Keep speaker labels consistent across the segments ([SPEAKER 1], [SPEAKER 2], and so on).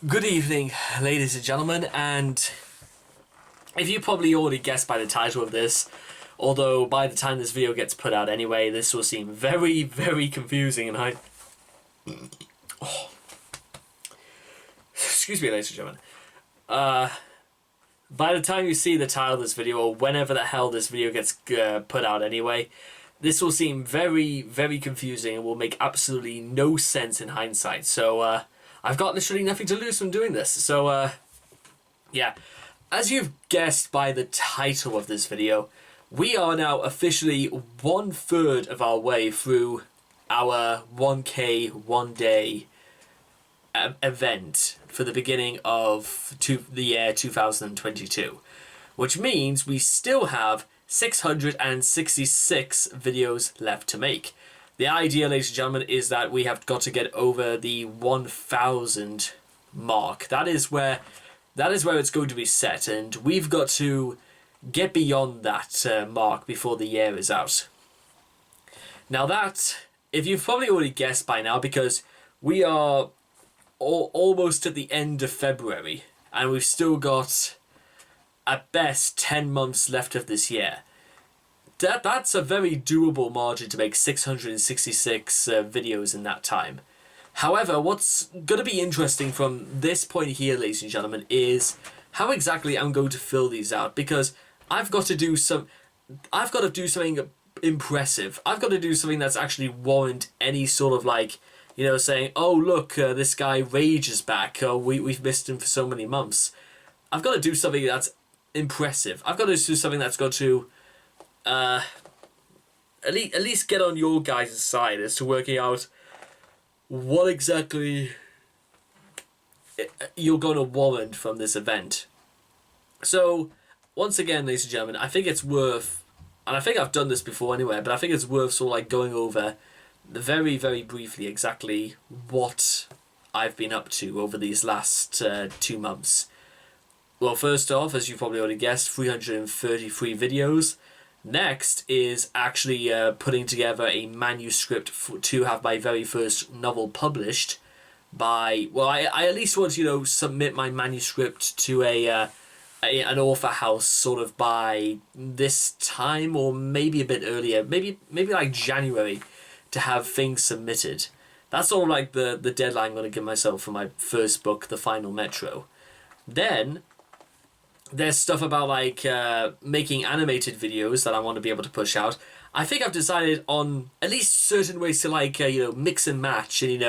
[SPEAKER 1] Good evening, ladies and gentlemen, and if you probably already guessed by the title of this, although by the time this video gets put out anyway, this will seem very, very confusing, and excuse me, ladies and gentlemen. By the time you see the title of this video, or whenever the hell this video gets put out anyway, this will seem very, very confusing and will make absolutely no sense in hindsight. So, I've got literally nothing to lose from doing this. So, yeah. As you've guessed by the title of this video, we are now officially 1/3 of our way through our 1K 1 day event for the beginning of the year 2022. Which means we still have 666 videos left to make. The idea, ladies and gentlemen, is that we have got to get over the 1,000 mark. That is where it's going to be set, and we've got to get beyond that mark before the year is out. Now that, if you've probably already guessed by now, because we are almost at the end of February, and we've still got, at best, 10 months left of this year. That's a very doable margin to make 666 videos in that time. However, what's going to be interesting from this point here, ladies and gentlemen, is how exactly I'm going to fill these out, because I've got to do something impressive. I've got to do something that's actually warrant any sort of saying, oh look, this guy Rage is back, oh we've missed him for so many months. I've got to do something that's impressive. I've got to do something that's got to at least get on your guys' side as to working out what exactly you're going to warrant from this event. So, once again, ladies and gentlemen, I think it's worth, and I think I've done this before anyway, but I think it's worth sort of going over very, very briefly exactly what I've been up to over these last 2 months. Well, first off, as you've probably already guessed, 333 videos. Next is actually putting together a manuscript to have my very first novel published by, well, I at least want to, submit my manuscript to an author house sort of by this time, or maybe a bit earlier, maybe like January, to have things submitted. That's sort of like the deadline I'm going to give myself for my first book, The Final Metro. Then there's stuff about making animated videos that I want to be able to push out. I think I've decided on at least certain ways to mix and match, and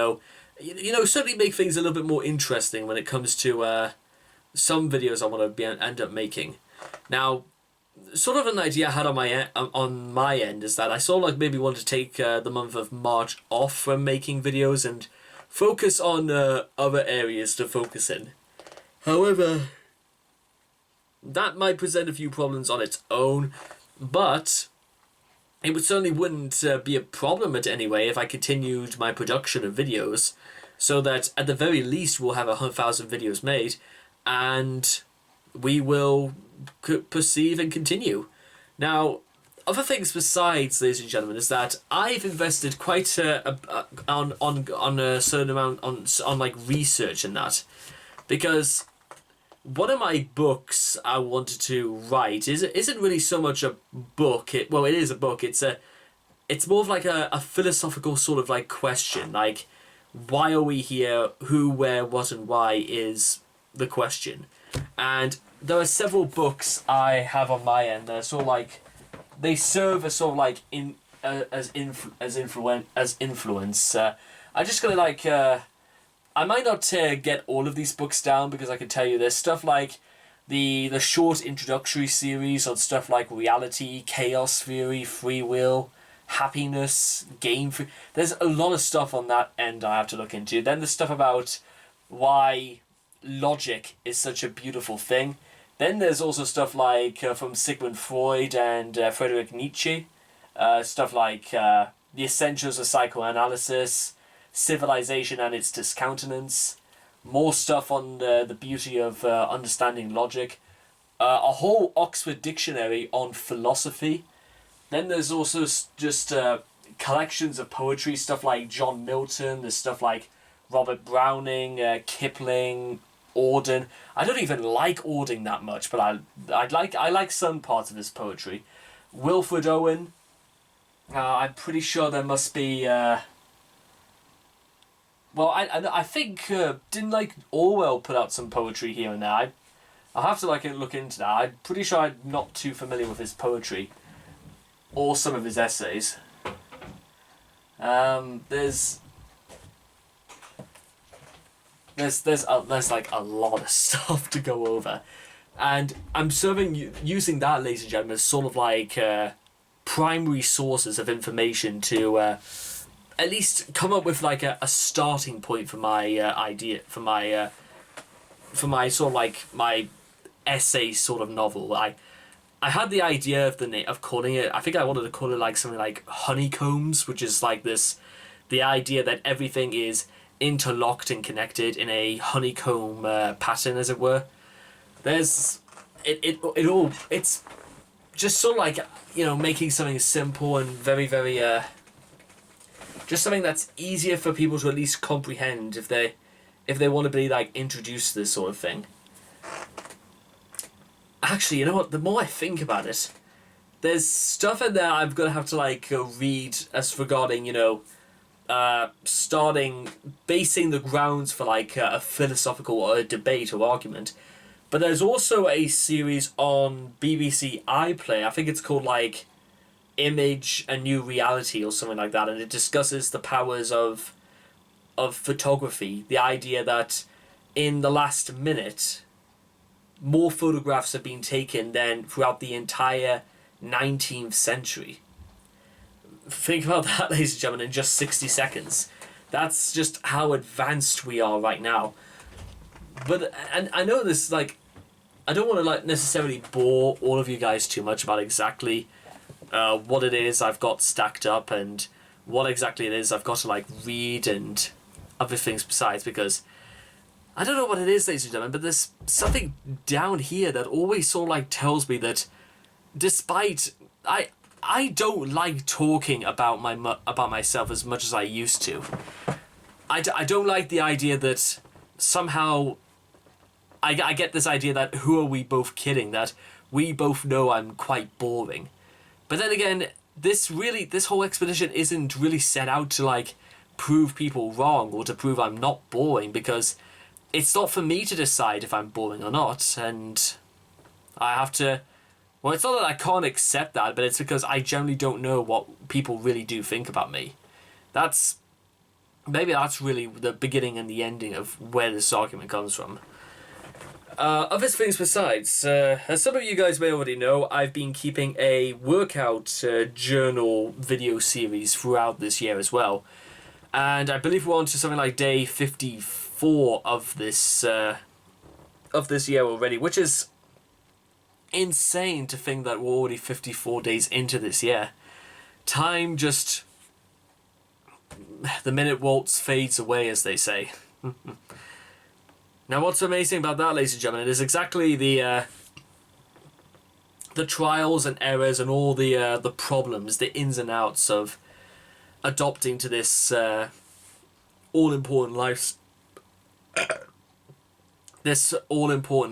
[SPEAKER 1] certainly make things a little bit more interesting when it comes to some videos I want to end up making. Now, sort of an idea I had on my end is that I sort of maybe want to take the month of March off from making videos and focus on other areas to focus in. However, that might present a few problems on its own, but it certainly wouldn't be a problem anyway if I continued my production of videos, so that at the very least we'll have 1,000 videos made, and we will perceive and continue. Now, other things besides, ladies and gentlemen, is that I've invested quite on a certain amount on research and that, because one of my books I wanted to write isn't really so much a book. It is a book. It's more of a philosophical sort of question. Why are we here? Who, where, what, and why is the question. And there are several books I have on my end that are sort of they serve as sort of as influence. I'm just gonna I might not get all of these books down, because I can tell you there's stuff like the short introductory series on stuff like reality, chaos theory, free will, happiness, game theory. There's a lot of stuff on that end I have to look into. Then there's stuff about why logic is such a beautiful thing. Then there's also stuff from Sigmund Freud and Friedrich Nietzsche. Stuff like the essentials of psychoanalysis, civilization and its discountenance, more stuff on the beauty of understanding logic, a whole Oxford dictionary on philosophy. Then there's also just collections of poetry, stuff like John Milton, there's stuff like Robert Browning, Kipling, Auden. I don't even like Auden that much, but I like some parts of his poetry. Wilfred Owen. I'm pretty sure there must be. Well, I think didn't like Orwell put out some poetry here and there. I'll have to look into that. I'm pretty sure I'm not too familiar with his poetry or some of his essays. There's like a lot of stuff to go over, and I'm using that, ladies and gentlemen, as sort of like primary sources of information to at least come up with like a starting point for my idea for my sort of like my essay sort of novel. I had the idea of calling it. I think I wanted to call it like something like Honeycombs, which is like the idea that everything is interlocked and connected in a honeycomb pattern, as it were. It's just sort of like, you know, making something simple and very, very just something that's easier for people to at least comprehend if they want to be like introduced to this sort of thing. Actually, you know what? The more I think about it, there's stuff in there I'm gonna have to like read as regarding, you know, basing the grounds for like a philosophical or a debate or argument. But there's also a series on BBC iPlayer. I think it's called like Image a New Reality or something like that, and it discusses the powers of photography. The idea that in the last minute, more photographs have been taken than throughout the entire 19th century. Think about that, ladies and gentlemen, in just 60 seconds. That's just how advanced we are right now. But, and I know this, like, I don't want to like necessarily bore all of you guys too much about exactly what it is I've got stacked up and what exactly it is I've got to like read and other things besides, because I don't know what it is, ladies and gentlemen, but there's something down here that always sort of like tells me that despite I don't like talking about myself as much as I used to. I don't like the idea that somehow I get this idea that who are we both kidding, that we both know I'm quite boring. But then again, this whole expedition isn't really set out to like prove people wrong or to prove I'm not boring, because it's not for me to decide if I'm boring or not, and I have to... Well, it's not that I can't accept that, but it's because I generally don't know what people really do think about me. Maybe that's really the beginning and the ending of where this argument comes from. Other things besides, as some of you guys may already know, I've been keeping a workout journal video series throughout this year as well. And I believe we're on to something like day 54 of this year already, which is insane to think that we're already 54 days into this year. Time just... the minute waltz fades away, as they say. Now, what's amazing about that, ladies and gentlemen, is exactly the trials and errors and all the problems, the ins and outs of adopting to this all-important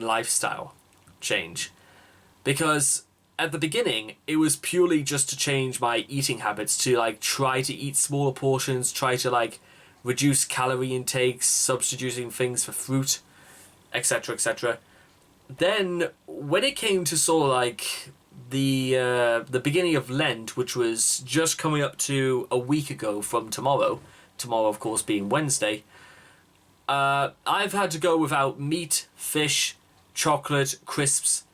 [SPEAKER 1] lifestyle change. Because at the beginning, it was purely just to change my eating habits, to like try to eat smaller portions, try to like reduce calorie intakes, substituting things for fruit, etc., etc. Then, when it came to sort of like the beginning of Lent, which was just coming up to a week ago from tomorrow of course being Wednesday, I've had to go without meat, fish, chocolate, crisps,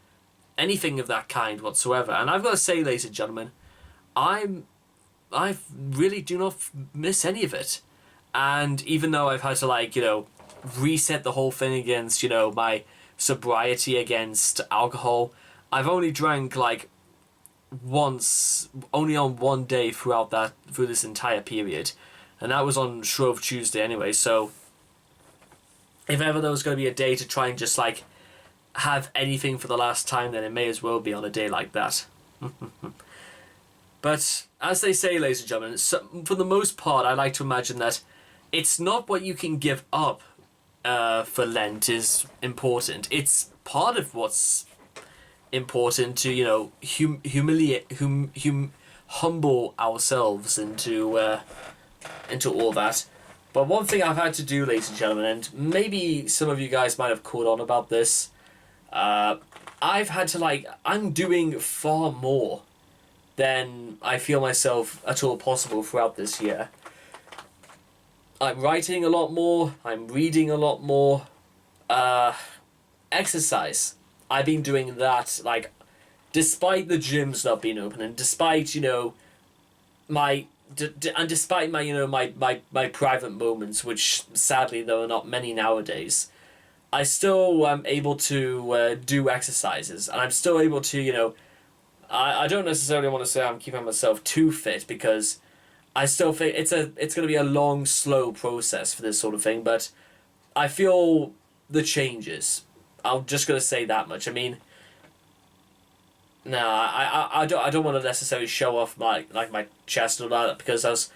[SPEAKER 1] anything of that kind whatsoever. And I've got to say, ladies and gentlemen, I really do not miss any of it. And even though I've had to, like, you know, reset the whole thing against, you know, my sobriety against alcohol, I've only drank like once, only on one day through this entire period, and that was on Shrove Tuesday anyway. So if ever there was going to be a day to try and just like have anything for the last time, then it may as well be on a day like that. But as they say, ladies and gentlemen, for the most part, I like to imagine that it's not what you can give up for Lent is important. It's part of what's important to, you know, humble ourselves into all that. But one thing I've had to do, ladies and gentlemen, and maybe some of you guys might have caught on about this, I've had to, like, I'm doing far more than I feel myself at all possible throughout this year. I'm writing a lot more, I'm reading a lot more, exercise. I've been doing that, like, despite the gyms not being open, and despite, you know, and despite my, you know, my private moments, which sadly there are not many nowadays, I still am able to do exercises, and I'm still able to, you know, I don't necessarily want to say I'm keeping myself too fit, because I still think it's going to be a long, slow process for this sort of thing, but I feel the changes. I'm just going to say that much. I mean, no, I don't want to necessarily show off my chest or that, because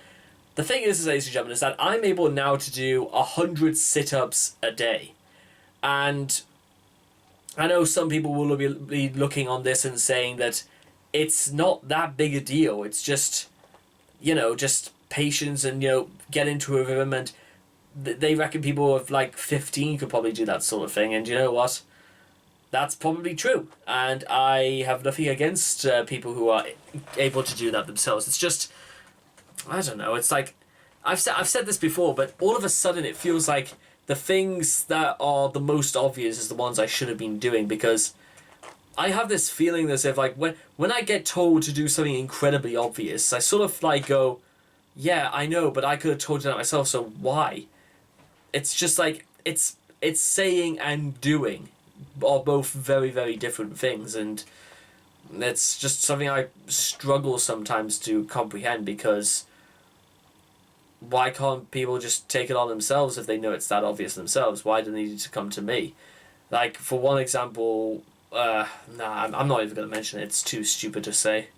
[SPEAKER 1] the thing is, ladies and gentlemen, is that I'm able now to do 100 sit-ups a day. And I know some people will be looking on this and saying that it's not that big a deal. It's just, you know, just patience and, you know, get into a rhythm. And they reckon people of like 15 could probably do that sort of thing. And you know what? That's probably true. And I have nothing against people who are able to do that themselves. It's just, I don't know. It's like, I've said this before, but all of a sudden it feels like the things that are the most obvious is the ones I should have been doing, because I have this feeling as if, like, when I get told to do something incredibly obvious, I sort of like go, yeah, I know, but I could have told you that myself, so why? It's just like, it's saying and doing are both very, very different things, and it's just something I struggle sometimes to comprehend, because why can't people just take it on themselves if they know it's that obvious themselves? Why do they need to come to me? Like, for one example, I'm not even going to mention it. It's too stupid to say.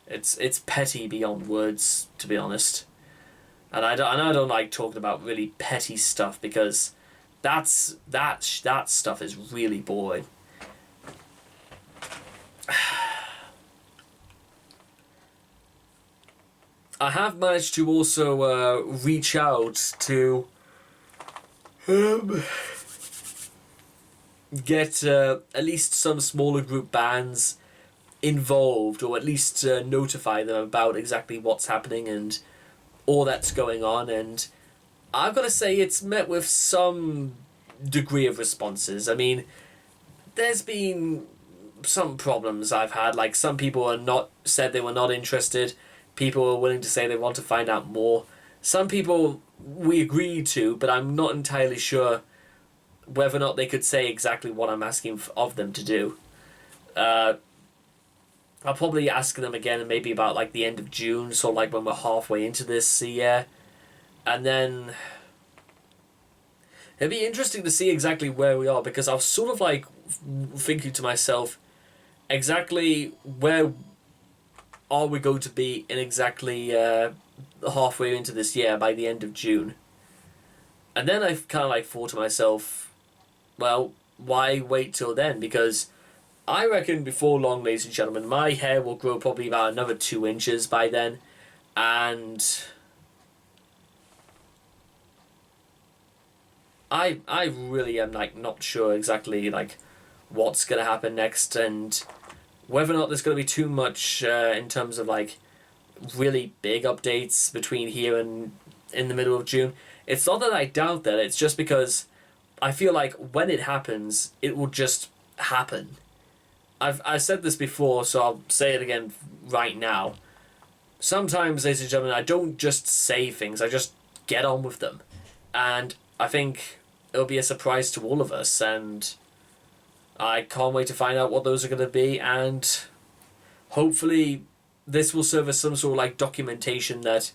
[SPEAKER 1] It's petty beyond words, to be honest. And I don't like talking about really petty stuff, because that stuff is really boring. I have managed to also reach out to get at least some smaller group bands involved, or at least notify them about exactly what's happening and all that's going on. And I've got to say, it's met with some degree of responses. I mean, there's been some problems I've had, like some people said they were not interested. People are willing to say they want to find out more. Some people we agreed to, but I'm not entirely sure whether or not they could say exactly what I'm asking of them to do. I'll probably ask them again maybe about like the end of June, so like when we're halfway into this year. And then it'd be interesting to see exactly where we are, because I was sort of like thinking to myself, exactly where are we going to be in exactly halfway into this year by the end of June? And then I kind of like thought to myself, well, why wait till then? Because I reckon before long, ladies and gentlemen, my hair will grow probably about another 2 inches by then. And I really am like not sure exactly like what's going to happen next, and whether or not there's going to be too much in terms of like really big updates between here and in the middle of June. It's not that I doubt that, it's just because I feel like when it happens, it will just happen. I've said this before, so I'll say it again right now. Sometimes, ladies and gentlemen, I don't just say things, I just get on with them. And I think it'll be a surprise to all of us, and I can't wait to find out what those are going to be, and hopefully this will serve as some sort of like documentation that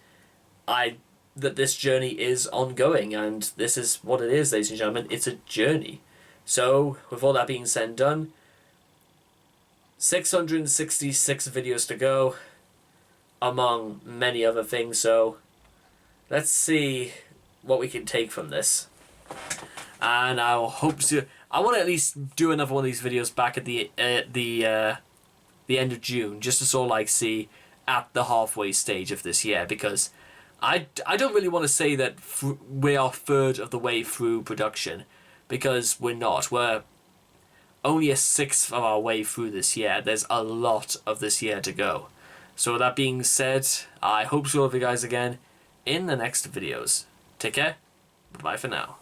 [SPEAKER 1] this journey is ongoing, and this is what it is, ladies and gentlemen. It's a journey. So, with all that being said and done, 666 videos to go, among many other things, so let's see what we can take from this. And I hope to. I want to at least do another one of these videos back at the end of June, just to sort of like see at the halfway stage of this year, because I don't really want to say that we are a third of the way through production, because we're not. We're only a sixth of our way through this year. There's a lot of this year to go. So with that being said, I hope to see all of you guys again in the next videos. Take care. Bye for now.